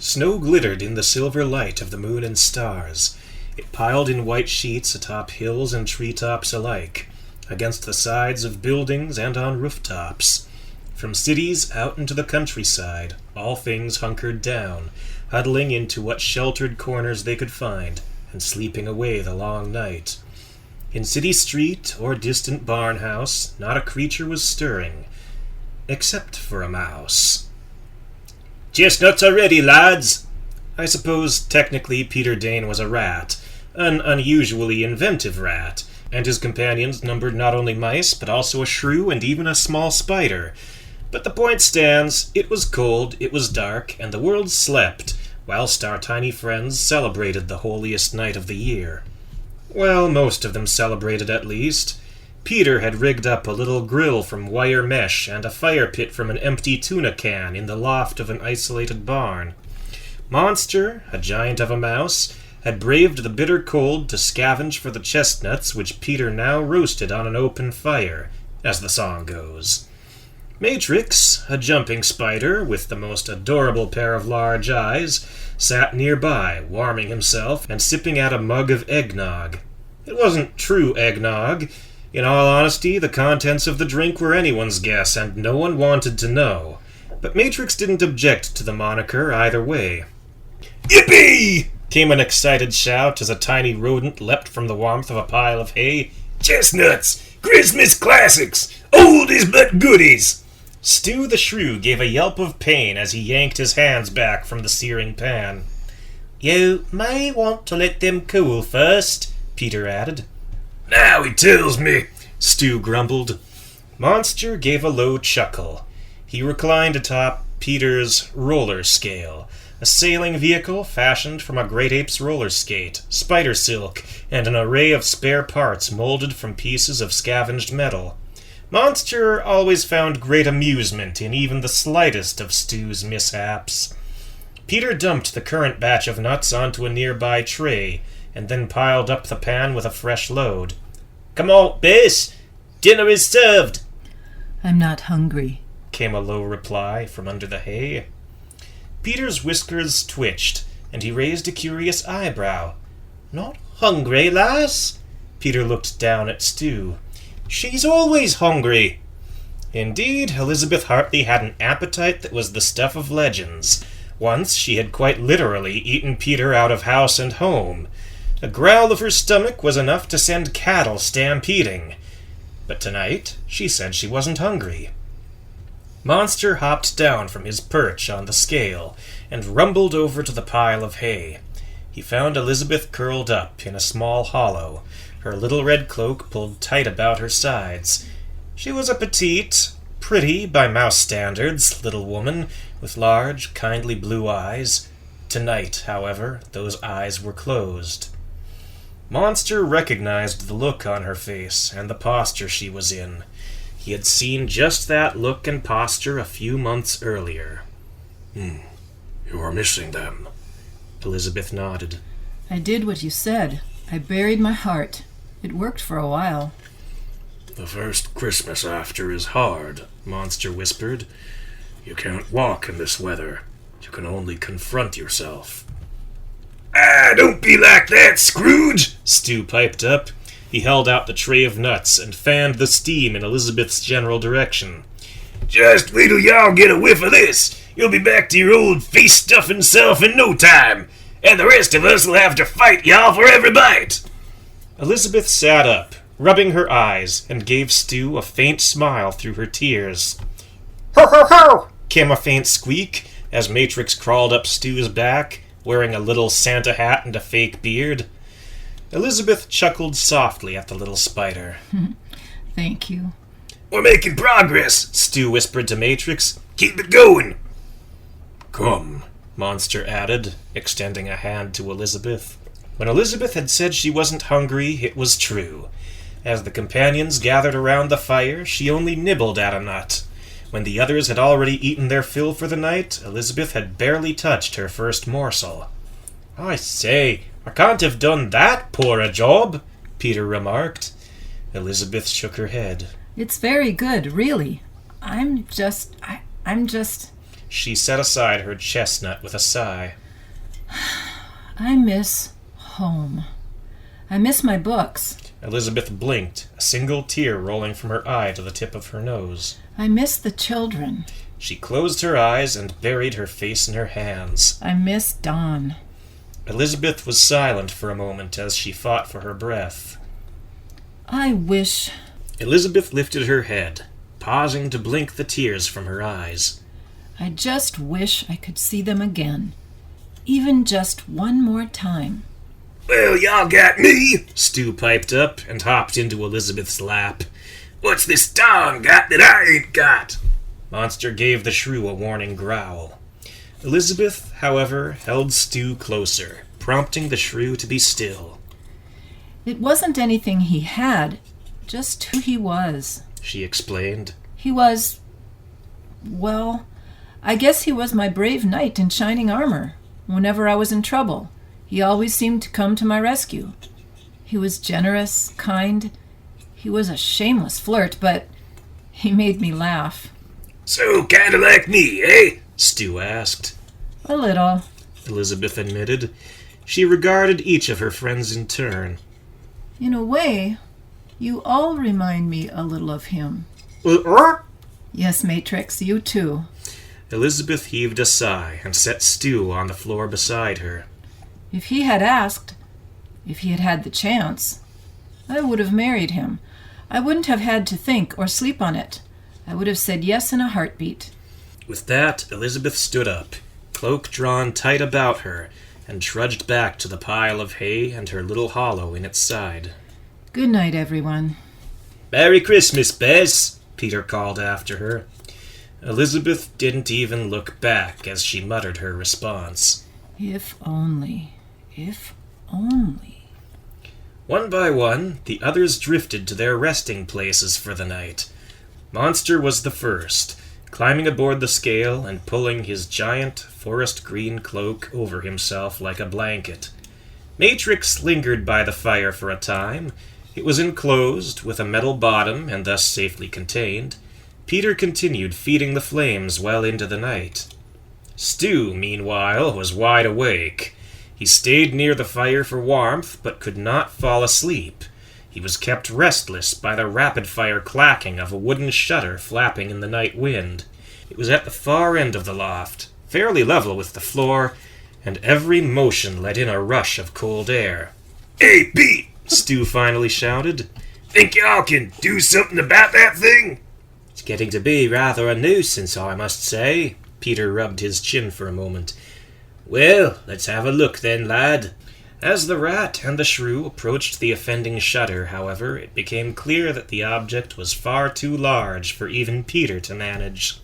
Snow glittered in the silver light of the moon and stars. It piled in white sheets atop hills and treetops alike, against the sides of buildings and on rooftops. From cities out into the countryside, all things hunkered down, huddling into what sheltered corners they could find, and sleeping away the long night. In city street or distant barn house, not a creature was stirring, except for a mouse. "Chestnuts are ready, lads!" I suppose technically Peter Dane was a rat, an unusually inventive rat, and his companions numbered not only mice, but also a shrew and even a small spider. But the point stands, it was cold, it was dark, and the world slept, whilst our tiny friends celebrated the holiest night of the year. Well, most of them celebrated at least. Peter had rigged up a little grill from wire mesh and a fire pit from an empty tuna can in the loft of an isolated barn. Monster, a giant of a mouse, had braved the bitter cold to scavenge for the chestnuts which Peter now roasted on an open fire, as the song goes. Matrix, a jumping spider with the most adorable pair of large eyes, sat nearby, warming himself and sipping out a mug of eggnog. It wasn't true eggnog. In all honesty, the contents of the drink were anyone's guess, and no one wanted to know. But Matrix didn't object to the moniker either way. "Yippee!" came an excited shout as a tiny rodent leapt from the warmth of a pile of hay. "Chestnuts! Christmas classics! Oldies but goodies!" Stu the shrew gave a yelp of pain as he yanked his hands back from the searing pan. "You may want to let them cool first," Peter added. "Now he tells me," Stu grumbled. Monster gave a low chuckle. He reclined atop Peter's roller scale, a sailing vehicle fashioned from a great ape's roller skate, spider silk, and an array of spare parts molded from pieces of scavenged metal. Monster always found great amusement in even the slightest of Stu's mishaps. Peter dumped the current batch of nuts onto a nearby tray, and then piled up the pan with a fresh load. "Come on, Bess! Dinner is served!" "I'm not hungry," came a low reply from under the hay. Peter's whiskers twitched, and he raised a curious eyebrow. "Not hungry, lass?" Peter looked down at Stu. "She's always hungry." Indeed, Elizabeth Hartley had an appetite that was the stuff of legends. Once she had quite literally eaten Peter out of house and home. A growl of her stomach was enough to send cattle stampeding. But tonight, she said she wasn't hungry. Monster hopped down from his perch on the scale and rumbled over to the pile of hay. He found Elizabeth curled up in a small hollow, her little red cloak pulled tight about her sides. She was a petite, pretty by mouse standards, little woman with large, kindly blue eyes. Tonight, however, those eyes were closed. Monster recognized the look on her face and the posture she was in. He had seen just that look and posture a few months earlier. "You are missing them." Elizabeth nodded. "I did what you said. I buried my heart. It worked for a while." "The first Christmas after is hard," Monster whispered. "You can't walk in this weather. You can only confront yourself." "Ah, don't be like that, Scrooge!" Stu piped up. He held out the tray of nuts and fanned the steam in Elizabeth's general direction. "Just wait till y'all get a whiff of this. You'll be back to your old face-stuffing self in no time, and the rest of us will have to fight y'all for every bite." Elizabeth sat up, rubbing her eyes, and gave Stu a faint smile through her tears. "Ho, ho, ho!" came a faint squeak as Matrix crawled up Stu's back, wearing a little Santa hat and a fake beard. Elizabeth chuckled softly at the little spider. "Thank you." "We're making progress," Stu whispered to Matrix. "Keep it going." "Come," Monster added, extending a hand to Elizabeth. When Elizabeth had said she wasn't hungry, it was true. As the companions gathered around the fire, she only nibbled at a nut. When the others had already eaten their fill for the night, Elizabeth had barely touched her first morsel. "I say, I can't have done that poor a job," Peter remarked. Elizabeth shook her head. "It's very good, really. I'm just... She set aside her chestnut with a sigh. I miss home. I miss my books. Elizabeth blinked, a single tear rolling from her eye to the tip of her nose. I miss the children. She closed her eyes and buried her face in her hands. I miss Dawn. Elizabeth was silent for a moment as she fought for her breath. I wish... Elizabeth lifted her head, pausing to blink the tears from her eyes. I just wish I could see them again. Even just one more time. Well, y'all got me, Stu piped up and hopped into Elizabeth's lap. What's this Dawn got that I ain't got? Monster gave the shrew a warning growl. Elizabeth, however, held Stu closer, prompting the shrew to be still. It wasn't anything he had, just who he was, she explained. He was... well, I guess he was my brave knight in shining armor. Whenever I was in trouble, he always seemed to come to my rescue. He was generous, kind. He was a shameless flirt, but he made me laugh. So, kinda like me, eh? Stu asked. A little, Elizabeth admitted. She regarded each of her friends in turn. In a way, you all remind me a little of him. Yes, Matrix, you too. Elizabeth heaved a sigh and set Stu on the floor beside her. If he had asked, if he had had the chance, I would have married him. I wouldn't have had to think or sleep on it. I would have said yes in a heartbeat. With that, Elizabeth stood up, cloak drawn tight about her, and trudged back to the pile of hay and her little hollow in its side. Good night, everyone. Merry Christmas, Bess, Peter called after her. Elizabeth didn't even look back as she muttered her response. If only, if only. One by one, the others drifted to their resting places for the night. Monster was the first, climbing aboard the scale and pulling his giant forest green cloak over himself like a blanket. Matrix lingered by the fire for a time. It was enclosed, with a metal bottom, and thus safely contained. Peter continued feeding the flames well into the night. Stu, meanwhile, was wide awake. He stayed near the fire for warmth, but could not fall asleep. He was kept restless by the rapid-fire clacking of a wooden shutter flapping in the night wind. It was at the far end of the loft, fairly level with the floor, and every motion let in a rush of cold air. "Hey, Pete!" Stu finally shouted. "Think y'all can do something about that thing?" "It's getting to be rather a nuisance, I must say." Peter rubbed his chin for a moment. "Well, let's have a look then, lad." As the rat and the shrew approached the offending shutter, however, it became clear that the object was far too large for even Peter to manage.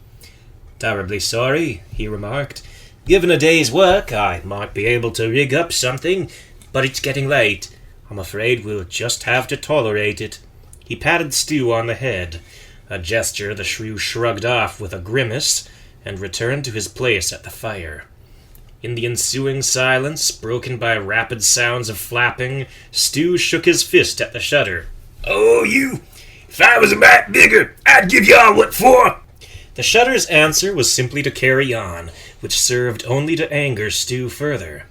"Terribly sorry," he remarked. "Given a day's work, I might be able to rig up something, but it's getting late. I'm afraid we'll just have to tolerate it." He patted Stu on the head, a gesture the shrew shrugged off with a grimace, and returned to his place at the fire. In the ensuing silence, broken by rapid sounds of flapping, Stu shook his fist at the shutter. "Oh, you! If I was a mite bigger, I'd give y'all what for!" The shutter's answer was simply to carry on, which served only to anger Stu further.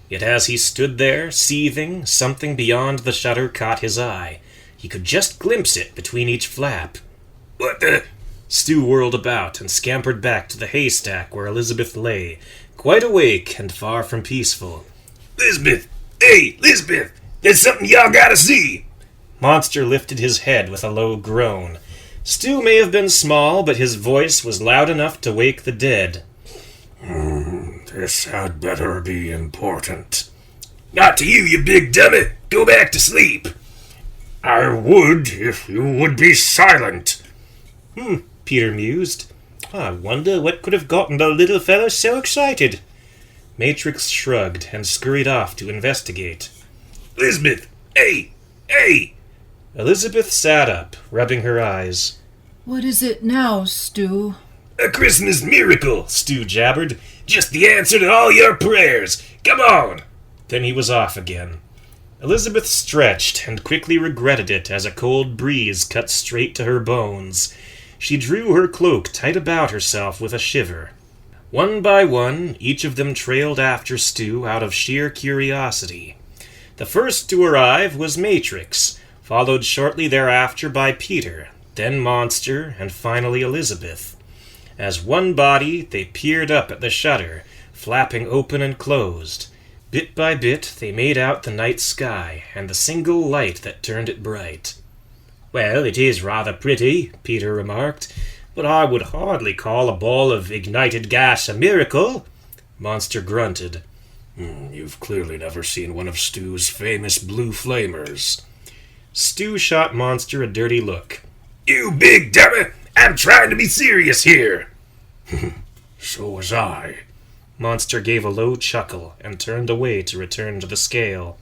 Yet as he stood there, seething, something beyond the shutter caught his eye. He could just glimpse it between each flap. "What the—" Stu whirled about and scampered back to the haystack where Elizabeth lay, quite awake and far from peaceful. "Lisbeth! Hey, Lisbeth! There's something y'all gotta see!" Monster lifted his head with a low groan. Stu may have been small, but his voice was loud enough to wake the dead. "This had better be important." "Not to you, you big dummy! Go back to sleep!" "I would if you would be silent." Peter mused. "I wonder what could have gotten the little fellow so excited." Matrix shrugged and scurried off to investigate. "Lisbeth! Hey! Hey!" Elizabeth sat up, rubbing her eyes. What is it now, Stu? "A Christmas miracle," Stu jabbered. "Just the answer to all your prayers. Come on!" Then he was off again. Elizabeth stretched and quickly regretted it as a cold breeze cut straight to her bones. She drew her cloak tight about herself with a shiver. One by one, each of them trailed after Stu out of sheer curiosity. The first to arrive was Matrix, followed shortly thereafter by Peter, then Monster, and finally Elizabeth. As one body, they peered up at the shutter, flapping open and closed. Bit by bit, they made out the night sky, and the single light that turned it bright. "Well, it is rather pretty," Peter remarked, "but I would hardly call a ball of ignited gas a miracle." Monster grunted. "You've clearly never seen one of Stu's famous blue flamers." Stu shot Monster a dirty look. "You big dummy! I'm trying to be serious here." "So was I." Monster gave a low chuckle and turned away to return to the scale.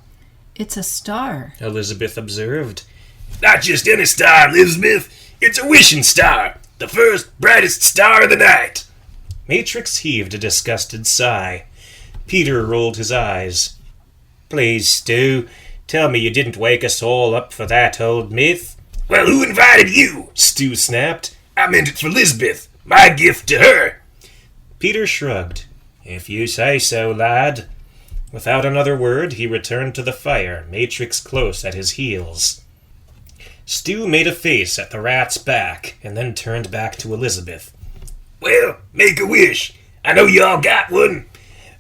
"It's a star," Elizabeth observed. "Not just any star, Elizabeth. It's a wishing star. The first, brightest star of the night." Matrix heaved a disgusted sigh. Peter rolled his eyes. "Please, Stu, tell me you didn't wake us all up for that old myth." "Well, who invited you?" Stu snapped. "I meant it for Elizabeth. My gift to her." Peter shrugged. "If you say so, lad." Without another word, he returned to the fire, Matrix close at his heels. Stu made a face at the rat's back, and then turned back to Elizabeth. "Well, make a wish. I know you all got one.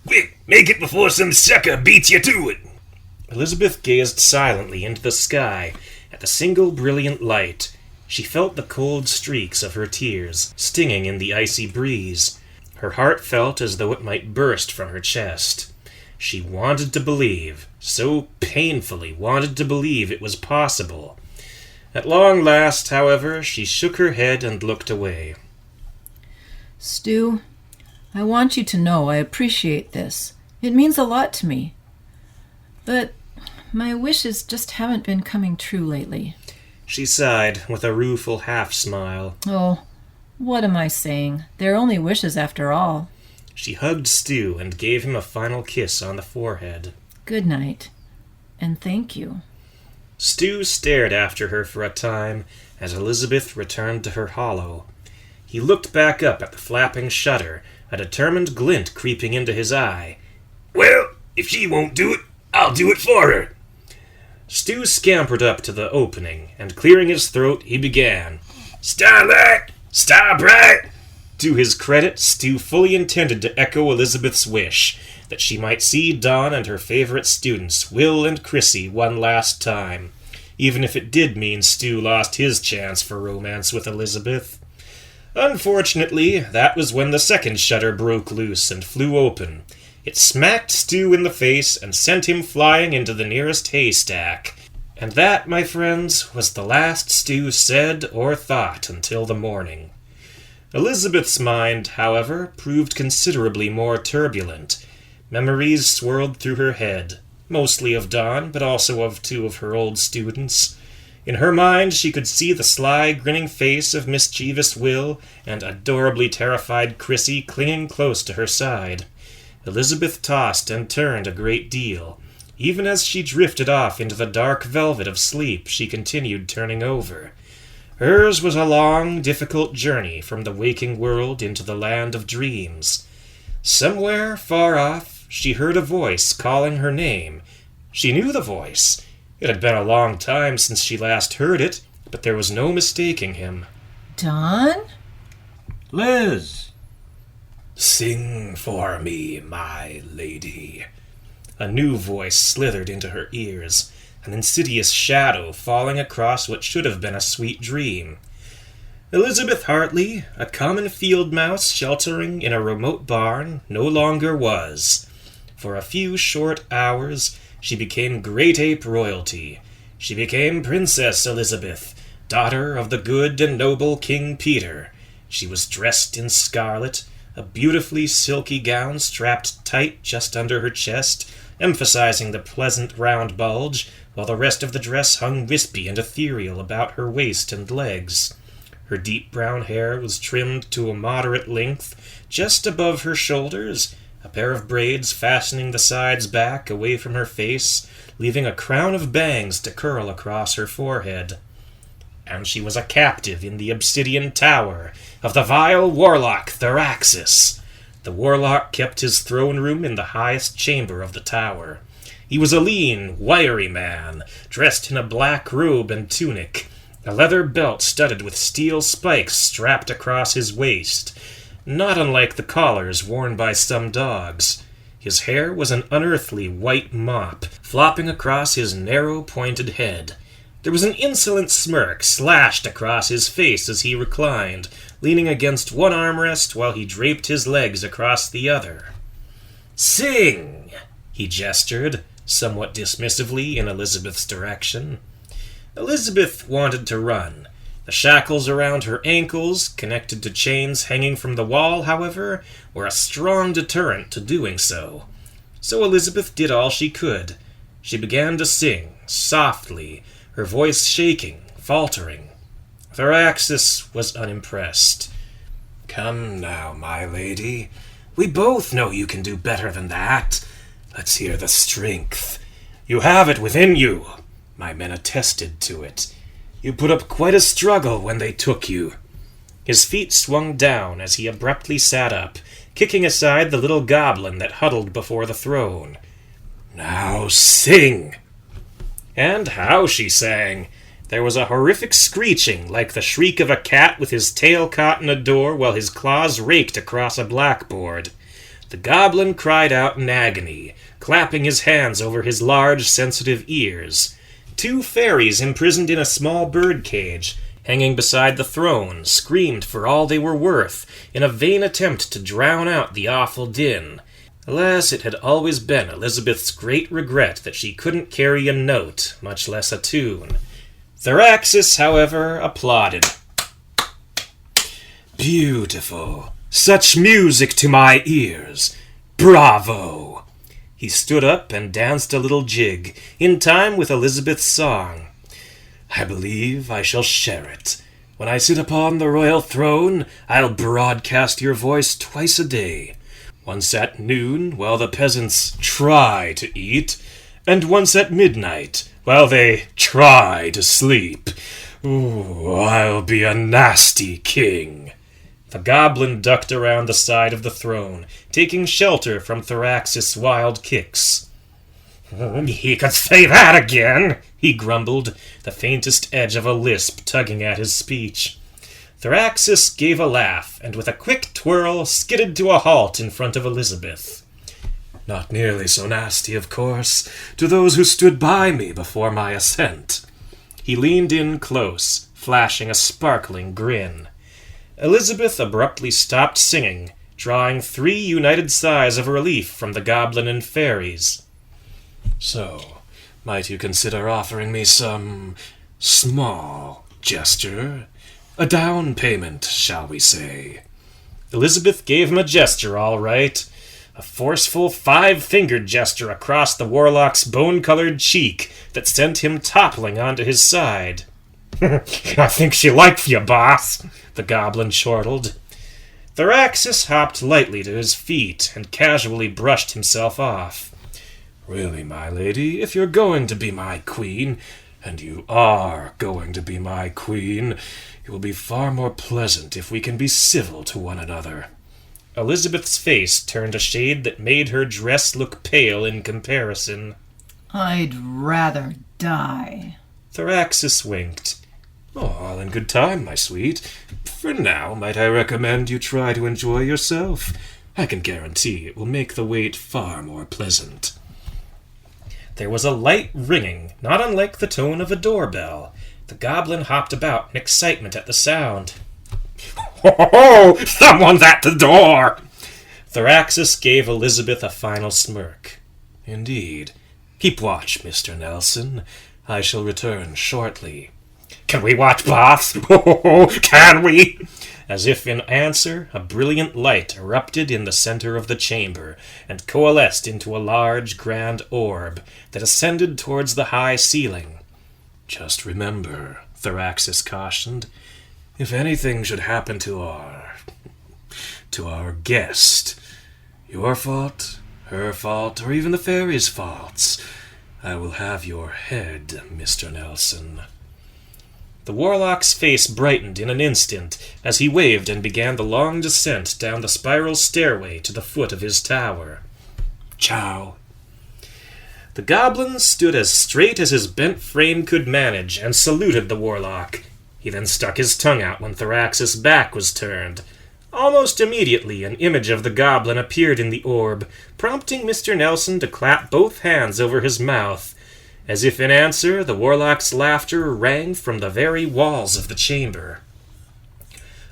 Quick, make it before some sucker beats you to it." Elizabeth gazed silently into the sky at the single brilliant light. She felt the cold streaks of her tears stinging in the icy breeze. Her heart felt as though it might burst from her chest. She wanted to believe, so painfully wanted to believe it was possible. At long last, however, she shook her head and looked away. "Stu, I want you to know I appreciate this. It means a lot to me. But my wishes just haven't been coming true lately." She sighed with a rueful half-smile. "Oh, what am I saying? They're only wishes after all." She hugged Stu and gave him a final kiss on the forehead. "Good night, and thank you." Stu stared after her for a time as Elizabeth returned to her hollow. He looked back up at the flapping shutter, a determined glint creeping into his eye. "Well, if she won't do it, I'll do it for her." Stu scampered up to the opening, and clearing his throat, he began. "Starlight, star bright." To his credit, Stu fully intended to echo Elizabeth's wish, that she might see Dawn and her favorite students, Wil and Chrissy, one last time, even if it did mean Stu lost his chance for romance with Elizabeth. Unfortunately, that was when the second shutter broke loose and flew open. It smacked Stu in the face and sent him flying into the nearest haystack. And that, my friends, was the last Stu said or thought until the morning. Elizabeth's mind, however, proved considerably more turbulent. Memories swirled through her head, mostly of Dawn, but also of two of her old students. In her mind, she could see the sly, grinning face of mischievous Wil and adorably terrified Chrissy clinging close to her side. Elizabeth tossed and turned a great deal. Even as she drifted off into the dark velvet of sleep, she continued turning over. Hers was a long, difficult journey from the waking world into the land of dreams. Somewhere far off, she heard a voice calling her name. She knew the voice. It had been a long time since she last heard it, but there was no mistaking him. "Dawn?" "Liz!" "Sing for me, my lady." A new voice slithered into her ears, an insidious shadow falling across what should have been a sweet dream. Elizabeth Hartley, a common field mouse sheltering in a remote barn, no longer was. For a few short hours, she became great ape royalty. She became Princess Elizabeth, daughter of the good and noble King Peter. She was dressed in scarlet, a beautifully silky gown strapped tight just under her chest, emphasizing the pleasant round bulge, while the rest of the dress hung wispy and ethereal about her waist and legs. Her deep brown hair was trimmed to a moderate length, just above her shoulders, a pair of braids fastening the sides back away from her face, leaving a crown of bangs to curl across her forehead. And she was a captive in the obsidian tower of the vile warlock Theraxis. The The warlock kept his throne room in the highest chamber of the tower. He was a lean, wiry man, dressed in a black robe and tunic, a leather belt studded with steel spikes strapped across his waist, not unlike the collars worn by some dogs. His hair was an unearthly white mop, flopping across his narrow, pointed head. There was an insolent smirk slashed across his face as he reclined, leaning against one armrest while he draped his legs across the other. "Sing!" he gestured, somewhat dismissively in Elizabeth's direction. Elizabeth wanted to run. The shackles around her ankles, connected to chains hanging from the wall, however, were a strong deterrent to doing so. So Elizabeth did all she could. She began to sing, softly, her voice shaking, faltering. Thraxis was unimpressed. "Come now, my lady. We both know you can do better than that. Let's hear the strength. You have it within you. My men attested to it. You put up quite a struggle when they took you." His feet swung down as he abruptly sat up, kicking aside the little goblin that huddled before the throne. "Now sing!" And how she sang! There was a horrific screeching, like the shriek of a cat with his tail caught in a door while his claws raked across a blackboard. The goblin cried out in agony, clapping his hands over his large, sensitive ears. Two fairies imprisoned in a small bird cage, hanging beside the throne, screamed for all they were worth, in a vain attempt to drown out the awful din. Alas, it had always been Elizabeth's great regret that she couldn't carry a note, much less a tune. Thraxis, however, applauded. "Beautiful! Such music to my ears! Bravo!" He stood up and danced a little jig, in time with Elizabeth's song. "I believe I shall share it. When I sit upon the royal throne, I'll broadcast your voice twice a day. Once at noon, while the peasants try to eat, and once at midnight, while they try to sleep. Ooh, I'll be a nasty king." The goblin ducked around the side of the throne, taking shelter from Thraxis' wild kicks. "He could say that again," he grumbled, the faintest edge of a lisp tugging at his speech. Thraxis gave a laugh, and with a quick twirl skidded to a halt in front of Elizabeth. "Not nearly so nasty, of course, to those who stood by me before my ascent." He leaned in close, flashing a sparkling grin. Elizabeth abruptly stopped singing, drawing 3 united sighs of relief from the goblin and fairies. "So, might you consider offering me some small gesture? A down payment, shall we say?" Elizabeth gave him a gesture, all right. A forceful 5-fingered gesture across the warlock's bone-colored cheek that sent him toppling onto his side. "I think she likes you, boss," the goblin chortled. Thraxis hopped lightly to his feet and casually brushed himself off. "Really, my lady, if you're going to be my queen, and you are going to be my queen, it will be far more pleasant if we can be civil to one another." Elizabeth's face turned a shade that made her dress look pale in comparison. "I'd rather die." Thraxis winked. "Oh, all in good time, my sweet. For now, might I recommend you try to enjoy yourself? I can guarantee it will make the wait far more pleasant." There was a light ringing, not unlike the tone of a doorbell. The goblin hopped about in excitement at the sound. "Ho! Someone's at the door!" Thraxis gave Elizabeth a final smirk. "Indeed. Keep watch, Mr. Nelson. I shall return shortly." "Can we watch, boss? Can we?" As if in answer, a brilliant light erupted in the center of the chamber and coalesced into a large, grand orb that ascended towards the high ceiling. "Just remember," Thraxis cautioned, "if anything should happen to our guest, your fault, her fault, or even the fairies' faults, I will have your head, Mr. Nelson." The warlock's face brightened in an instant as he waved and began the long descent down the spiral stairway to the foot of his tower. Ciao. The goblin stood as straight as his bent frame could manage and saluted the warlock. He then stuck his tongue out when Thraxus' back was turned. Almost immediately, an image of the goblin appeared in the orb, prompting Mr. Nelson to clap both hands over his mouth. As if in answer, the warlock's laughter rang from the very walls of the chamber.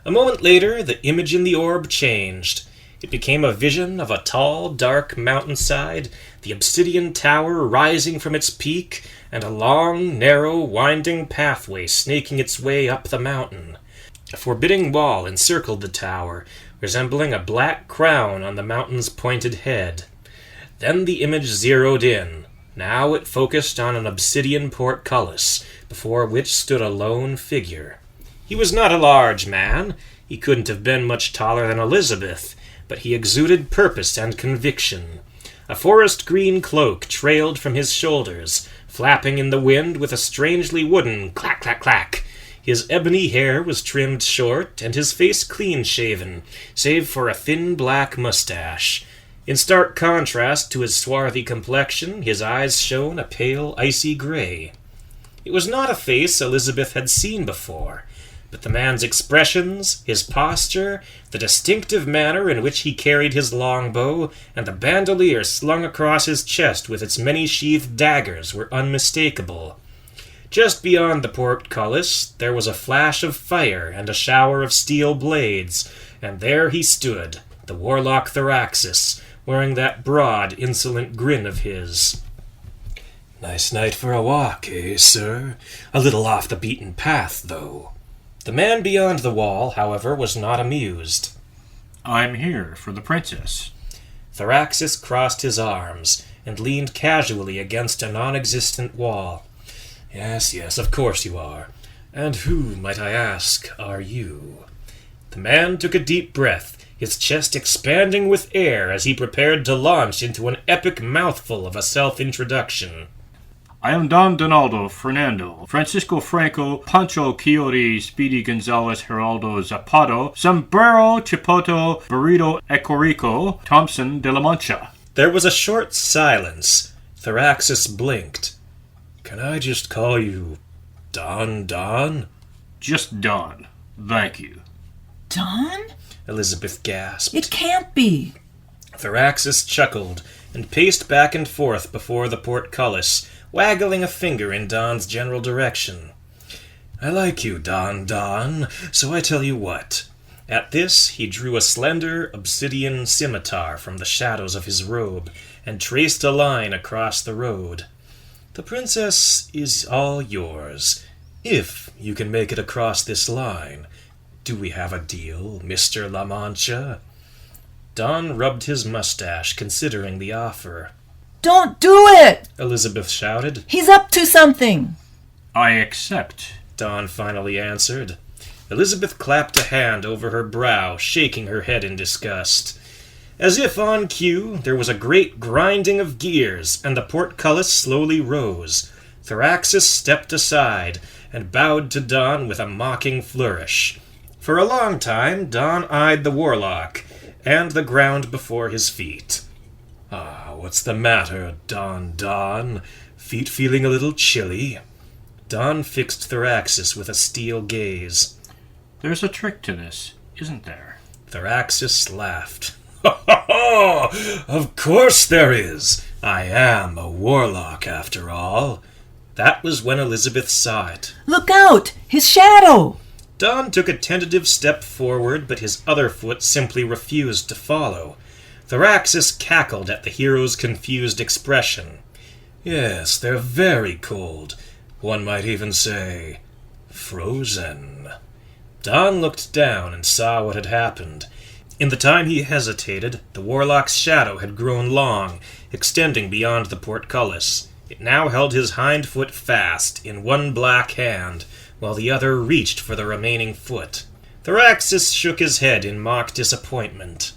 A moment later, the image in the orb changed. It became a vision of a tall, dark mountainside, the obsidian tower rising from its peak, and a long, narrow, winding pathway snaking its way up the mountain. A forbidding wall encircled the tower, resembling a black crown on the mountain's pointed head. Then the image zeroed in. Now it focused on an obsidian portcullis, before which stood a lone figure. He was not a large man. He couldn't have been much taller than Elizabeth, but he exuded purpose and conviction. A forest-green cloak trailed from his shoulders, flapping in the wind with a strangely wooden clack-clack-clack. His ebony hair was trimmed short, and his face clean-shaven, save for a thin black mustache. In stark contrast to his swarthy complexion, his eyes shone a pale, icy gray. It was not a face Elizabeth had seen before, but the man's expressions, his posture, the distinctive manner in which he carried his longbow, and the bandolier slung across his chest with its many-sheathed daggers were unmistakable. Just beyond the portcullis, there was a flash of fire and a shower of steel blades, and there he stood, the warlock Thraxus, wearing that broad, insolent grin of his. Nice night for a walk, eh, sir? A little off the beaten path, though. The man beyond the wall, however, was not amused. I'm here for the princess. Thraxus crossed his arms and leaned casually against a non-existent wall. Yes, of course you are. And who, might I ask, are you? The man took a deep breath, his chest expanding with air as he prepared to launch into an epic mouthful of a self-introduction. I am Don Donaldo Fernando, Francisco Franco, Pancho Quixote, Speedy Gonzales, Geraldo Zapata, Sombrero, Chipoto, Burrito Ecorico, Thompson de la Mancha. There was a short silence. Thraxus blinked. Can I just call you Don? Just Don. Thank you. Don? Elizabeth gasped. It can't be. Thraxus chuckled and paced back and forth before the portcullis, waggling a finger in Don's general direction. I like you, Don, so I tell you what. At this, he drew a slender obsidian scimitar from the shadows of his robe and traced a line across the road. The princess is all yours, if you can make it across this line. Do we have a deal, Mr. La Mancha? Don rubbed his mustache, considering the offer. Don't do it! Elizabeth shouted. He's up to something. I accept, Don finally answered. Elizabeth clapped a hand over her brow, shaking her head in disgust. As if on cue, there was a great grinding of gears, and the portcullis slowly rose. Thraxus stepped aside and bowed to Don with a mocking flourish. For a long time, Don eyed the warlock and the ground before his feet. What's the matter, Don? Feet feeling a little chilly? Don fixed Thraxus with a steel gaze. There's a trick to this, isn't there? Thraxus laughed. Of course there is. I am a warlock, after all. That was when Elizabeth saw it. Look out! His shadow! Don took a tentative step forward, but his other foot simply refused to follow. Thraxus cackled at the hero's confused expression. Yes, they're very cold. One might even say, frozen. Don looked down and saw what had happened. In the time he hesitated, the warlock's shadow had grown long, extending beyond the portcullis. It now held his hind foot fast in one black hand, while the other reached for the remaining foot. Thraxus shook his head in mock disappointment.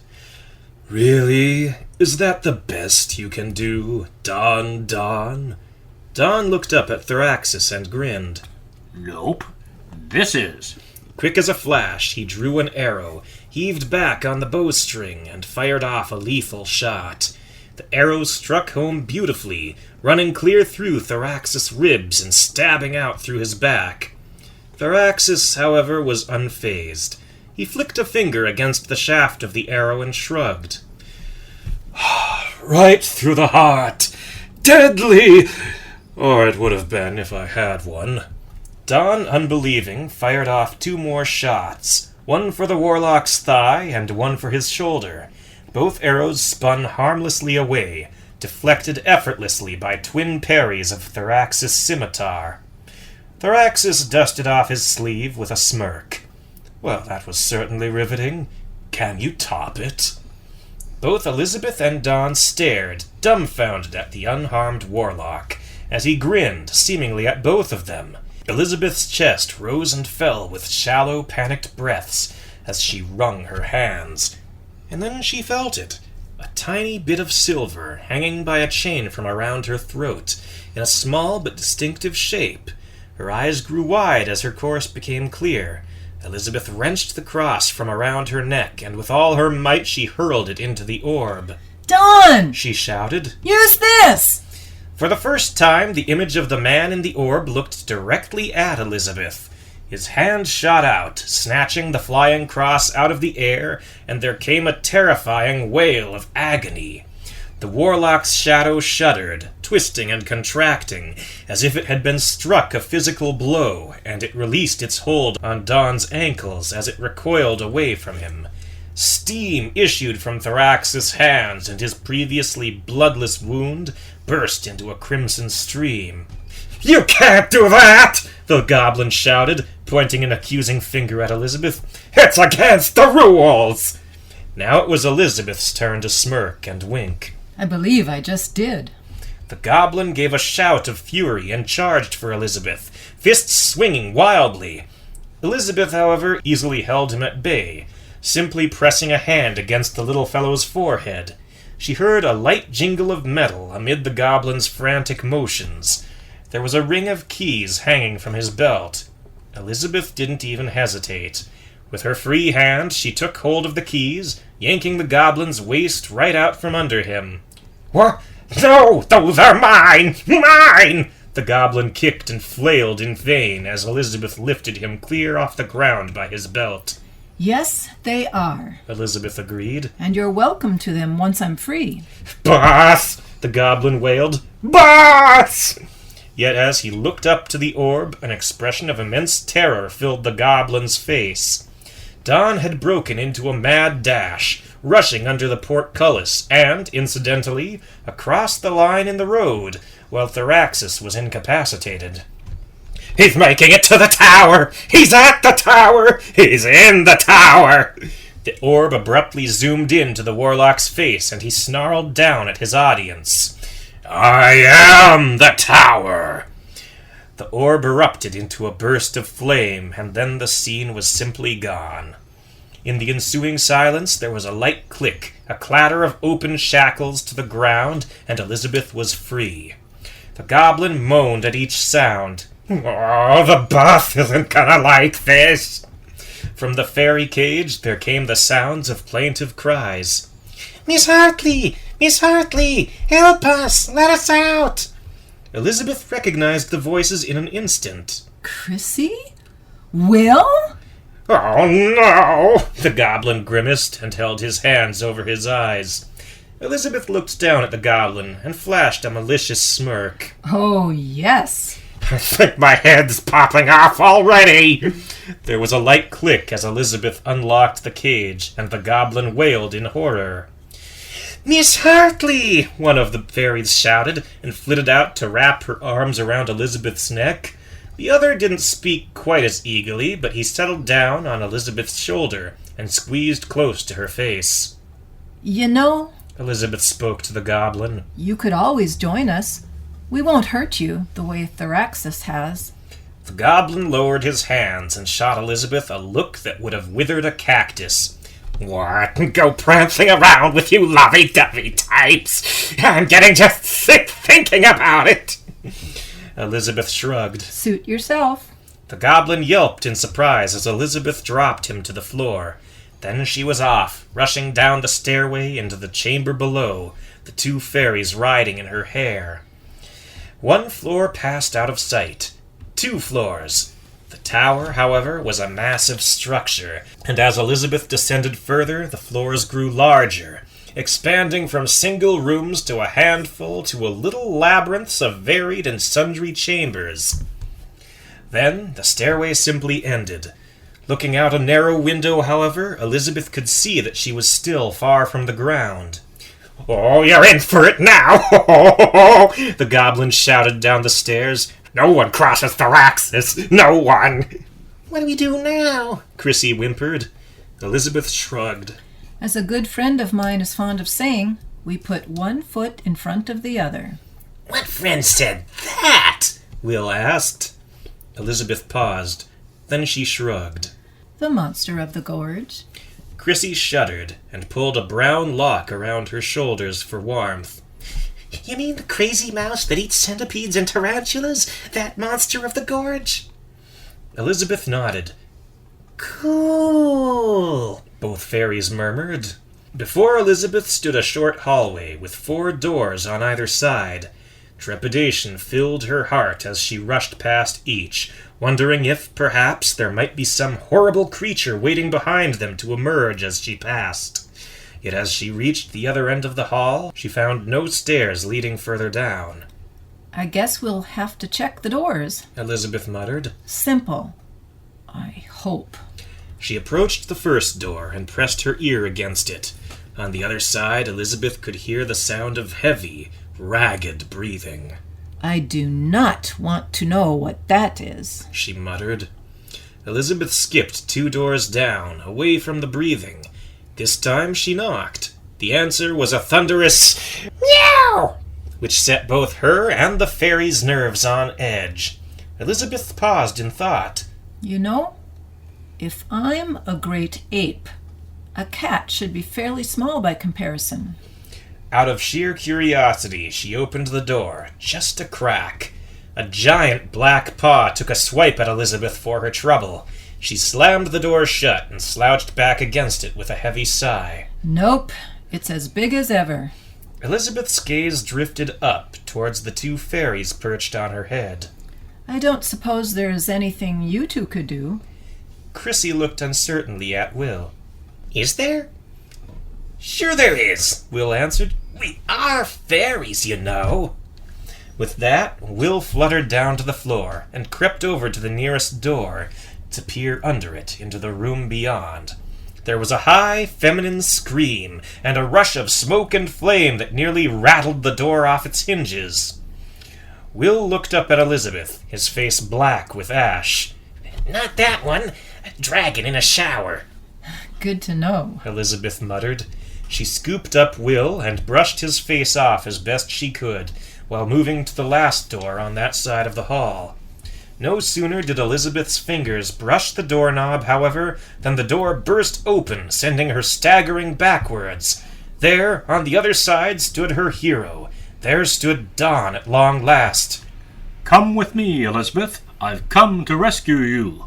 Really? Is that the best you can do, Don? Don looked up at Thraxus and grinned. Nope. this is. Quick as a flash, he drew an arrow, heaved back on the bowstring, and fired off a lethal shot. The arrow struck home beautifully, running clear through Thraxus' ribs and stabbing out through his back. Thraxus, however, was unfazed. He flicked a finger against the shaft of the arrow and shrugged. Right through the heart. Deadly! Or it would have been if I had one. Don, unbelieving, fired off 2 more shots, one for the warlock's thigh and one for his shoulder. Both arrows spun harmlessly away, deflected effortlessly by twin parries of Thraxus' scimitar. Thraxus dusted off his sleeve with a smirk. Well, that was certainly riveting. Can you top it? Both Elizabeth and Don stared, dumbfounded at the unharmed warlock, as he grinned, seemingly at both of them. Elizabeth's chest rose and fell with shallow, panicked breaths as she wrung her hands. And then she felt it, a tiny bit of silver hanging by a chain from around her throat, in a small but distinctive shape. Her eyes grew wide as her course became clear. Elizabeth wrenched the cross from around her neck, and with all her might she hurled it into the orb. Don! She shouted. Use this! For the first time, the image of the man in the orb looked directly at Elizabeth. His hand shot out, snatching the flying cross out of the air, and there came a terrifying wail of agony. The warlock's shadow shuddered, twisting and contracting, as if it had been struck a physical blow, and it released its hold on Don's ankles as it recoiled away from him. Steam issued from Thraxus' hands, and his previously bloodless wound burst into a crimson stream. "You can't do that!" the goblin shouted, pointing an accusing finger at Elizabeth. "It's against the rules!" Now it was Elizabeth's turn to smirk and wink. I believe I just did. The goblin gave a shout of fury and charged for Elizabeth, fists swinging wildly. Elizabeth, however, easily held him at bay, simply pressing a hand against the little fellow's forehead. She heard a light jingle of metal amid the goblin's frantic motions. There was a ring of keys hanging from his belt. Elizabeth didn't even hesitate. With her free hand, she took hold of the keys, yanking the goblin's waist right out from under him. "What? No, those are mine! Mine!" The goblin kicked and flailed in vain as Elizabeth lifted him clear off the ground by his belt. Yes, they are, Elizabeth agreed. and you're welcome to them once I'm free. "Boss!" the goblin wailed. "Boss!" Yet as he looked up to the orb, an expression of immense terror filled the goblin's face. Don had broken into a mad dash, rushing under the portcullis and, incidentally, across the line in the road, while Thraxus was incapacitated. "He's making it to the tower! He's at the tower! He's in the tower!" The orb abruptly zoomed into the warlock's face, and he snarled down at his audience. "I am the tower!" The orb erupted into a burst of flame, and then the scene was simply gone. In the ensuing silence, there was a light click, a clatter of open shackles to the ground, and Elizabeth was free. The goblin moaned at each sound. "Oh, the boss isn't gonna like this!" From the fairy cage, there came the sounds of plaintive cries. "Miss Hartley! Miss Hartley! Help us! Let us out!" Elizabeth recognized the voices in an instant. Chrissy? Will? "Oh, no!" The goblin grimaced and held his hands over his eyes. Elizabeth looked down at the goblin and flashed a malicious smirk. Oh, yes. "I think my head's popping off already!" There was a light click as Elizabeth unlocked the cage, and the goblin wailed in horror. "Miss Hartley!" one of the fairies shouted, and flitted out to wrap her arms around Elizabeth's neck. The other didn't speak quite as eagerly, but he settled down on Elizabeth's shoulder and squeezed close to her face. You know, Elizabeth spoke to the goblin. You could always join us. We won't hurt you the way Thraxus has. The goblin lowered his hands and shot Elizabeth a look that would have withered a cactus. "What? Go prancing around with you lovey-dovey types? I'm getting just sick thinking about it." Elizabeth shrugged. Suit yourself. The goblin yelped in surprise as Elizabeth dropped him to the floor. Then she was off, rushing down the stairway into the chamber below, the two fairies riding in her hair. One floor passed out of sight. 2 floors. The tower, however, was a massive structure, and as Elizabeth descended further, the floors grew larger, expanding from single rooms to a handful to a little labyrinths of varied and sundry chambers. Then the stairway simply ended. Looking out a narrow window, however, Elizabeth could see that she was still far from the ground. "Oh, you're in for it now!" the goblin shouted down the stairs. "No one crosses the Raxus! No one!" "What do we do now?" Chrissy whimpered. Elizabeth shrugged. As a good friend of mine is fond of saying, we put one foot in front of the other. "What friend said that?" Wil asked. Elizabeth paused. Then she shrugged. The monster of the gorge. Chrissy shuddered and pulled a brown lock around her shoulders for warmth. "You mean the crazy mouse that eats centipedes and tarantulas? That monster of the gorge?" Elizabeth nodded. "Cool," both fairies murmured. Before Elizabeth stood a short hallway with 4 doors on either side. Trepidation filled her heart as she rushed past each, wondering if, perhaps, there might be some horrible creature waiting behind them to emerge as she passed. Yet as she reached the other end of the hall, she found no stairs leading further down. "I guess we'll have to check the doors," Elizabeth muttered. "Simple. I hope." She approached the first door and pressed her ear against it. On the other side, Elizabeth could hear the sound of heavy, ragged breathing. "I do not want to know what that is," she muttered. Elizabeth skipped 2 doors down, away from the breathing. This time she knocked. The answer was a thunderous meow, which set both her and the fairy's nerves on edge. Elizabeth paused in thought. "You know, if I'm a great ape, a cat should be fairly small by comparison." Out of sheer curiosity, she opened the door, just a crack. A giant black paw took a swipe at Elizabeth for her trouble. She slammed the door shut and slouched back against it with a heavy sigh. "Nope, it's as big as ever." Elizabeth's gaze drifted up towards the 2 fairies perched on her head. "I don't suppose there's anything you 2 could do." Chrissy looked uncertainly at Wil. "Is there?" "Sure there is," Wil answered. "We are fairies, you know." With that, Wil fluttered down to the floor and crept over to the nearest door to peer under it into the room beyond. There was a high, feminine scream and a rush of smoke and flame that nearly rattled the door off its hinges. Wil looked up at Elizabeth, his face black with ash. "Not that one. A dragon in a shower." "Good to know," Elizabeth muttered. She scooped up Wil and brushed his face off as best she could, while moving to the last door on that side of the hall. No sooner did Elizabeth's fingers brush the doorknob, however, than the door burst open, sending her staggering backwards. There, on the other side, stood her hero. There stood Dawn at long last. "Come with me, Elizabeth. I've come to rescue you."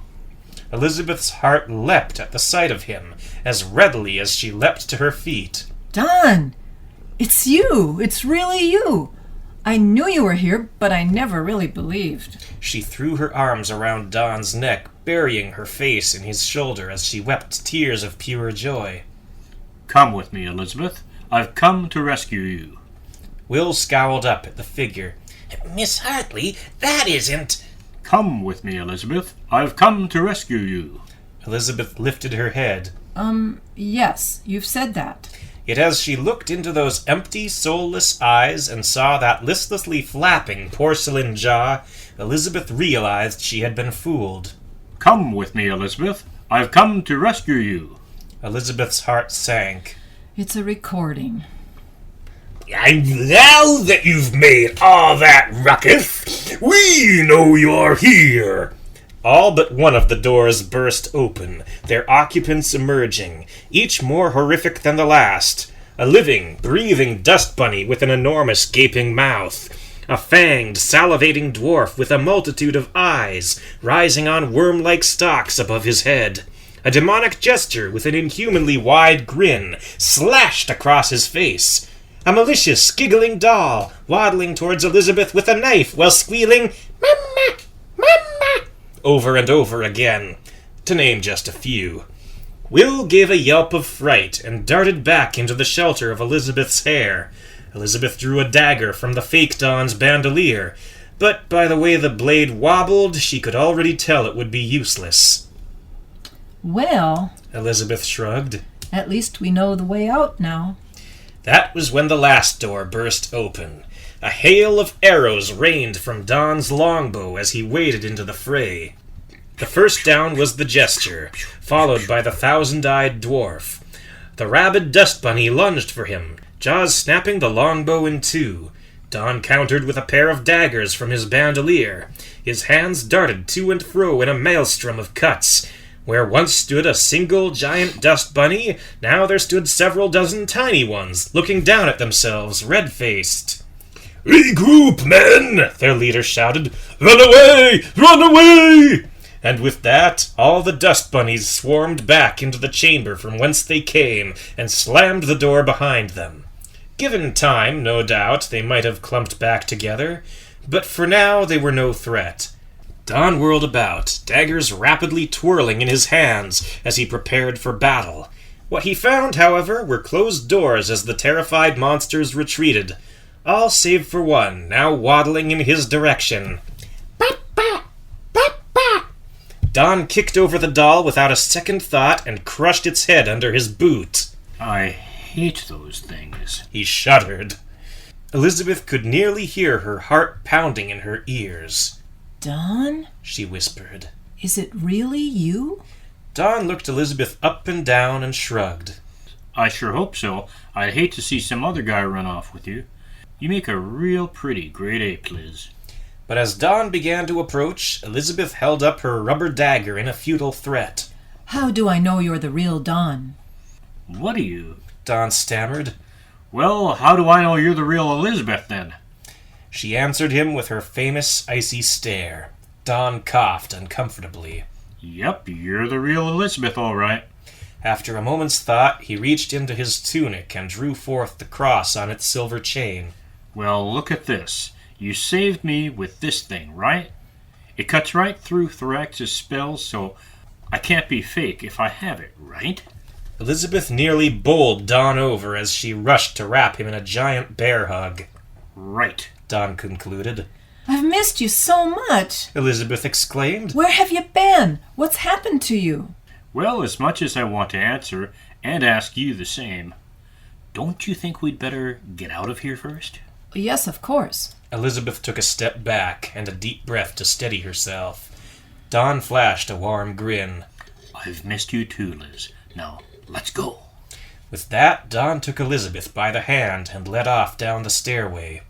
Elizabeth's heart leapt at the sight of him, as readily as she leapt to her feet. "Dawn! It's you! It's really you! I knew you were here, but I never really believed." She threw her arms around Dawn's neck, burying her face in his shoulder as she wept tears of pure joy. "Come with me, Elizabeth. I've come to rescue you." Wil scowled up at the figure. "Miss Hartley, that isn't—" "Come with me, Elizabeth. I've come to rescue you." Elizabeth lifted her head. Yes, you've said that." Yet as she looked into those empty, soulless eyes and saw that listlessly flapping porcelain jaw, Elizabeth realized she had been fooled. "Come with me, Elizabeth. I've come to rescue you." Elizabeth's heart sank. "It's a recording." "And now that you've made all that ruckus, we know you're here." All but one of the doors burst open, their occupants emerging, each more horrific than the last. A living, breathing dust bunny with an enormous gaping mouth. A fanged, salivating dwarf with a multitude of eyes rising on worm-like stalks above his head. A demonic gesture with an inhumanly wide grin slashed across his face. A malicious, giggling doll waddling towards Elizabeth with a knife while squealing, "Mama! Mama!" over and over again, to name just a few. Wil gave a yelp of fright and darted back into the shelter of Elizabeth's hair. Elizabeth drew a dagger from the fake Don's bandolier, but by the way the blade wobbled, she could already tell it would be useless. Well, Elizabeth shrugged. At least we know the way out now. That was when the last door burst open. A hail of arrows rained from Don's longbow as he waded into the fray. The first down was the jester, followed by the thousand-eyed dwarf. The rabid dust bunny lunged for him, jaws snapping the longbow in two. Don countered with a pair of daggers from his bandolier. His hands darted to and fro in a maelstrom of cuts. Where once stood a single giant dust bunny, now there stood several dozen tiny ones, looking down at themselves, red-faced. "Regroup, men!" their leader shouted. "Run away! Run away!" And with that, all the dust bunnies swarmed back into the chamber from whence they came, and slammed the door behind them. Given time, no doubt, they might have clumped back together, but for now they were no threat. Don whirled about, daggers rapidly twirling in his hands as he prepared for battle. What he found, however, were closed doors as the terrified monsters retreated, all save for one, now waddling in his direction. "Ba-ba! Ba-ba!" Don kicked over the doll without a second thought and crushed its head under his boot. I hate those things. He shuddered. Elizabeth could nearly hear her heart pounding in her ears. Don? She whispered. Is it really you? Don looked Elizabeth up and down and shrugged. I sure hope so. I'd hate to see some other guy run off with you. You make a real pretty grade ape, Liz. But as Don began to approach, Elizabeth held up her rubber dagger in a futile threat. How do I know you're the real Don? What are you? Don stammered. Well, how do I know you're the real Elizabeth, then? She answered him with her famous icy stare. Don coughed uncomfortably. Yep, you're the real Elizabeth, all right. After a moment's thought, he reached into his tunic and drew forth the cross on its silver chain. Well, look at this. You saved me with this thing, right? It cuts right through Thorax's spells, so I can't be fake if I have it, right? Elizabeth nearly bowled Don over as she rushed to wrap him in a giant bear hug. Right, Don concluded. I've missed you so much. Elizabeth exclaimed. Where have you been? What's happened to you? Well, as much as I want to answer, and ask you the same, don't you think we'd better get out of here first? Yes, of course. Elizabeth took a step back and a deep breath to steady herself. Don flashed a warm grin. I've missed you too, Liz. Now, let's go. With that, Don took Elizabeth by the hand and led off down the stairway.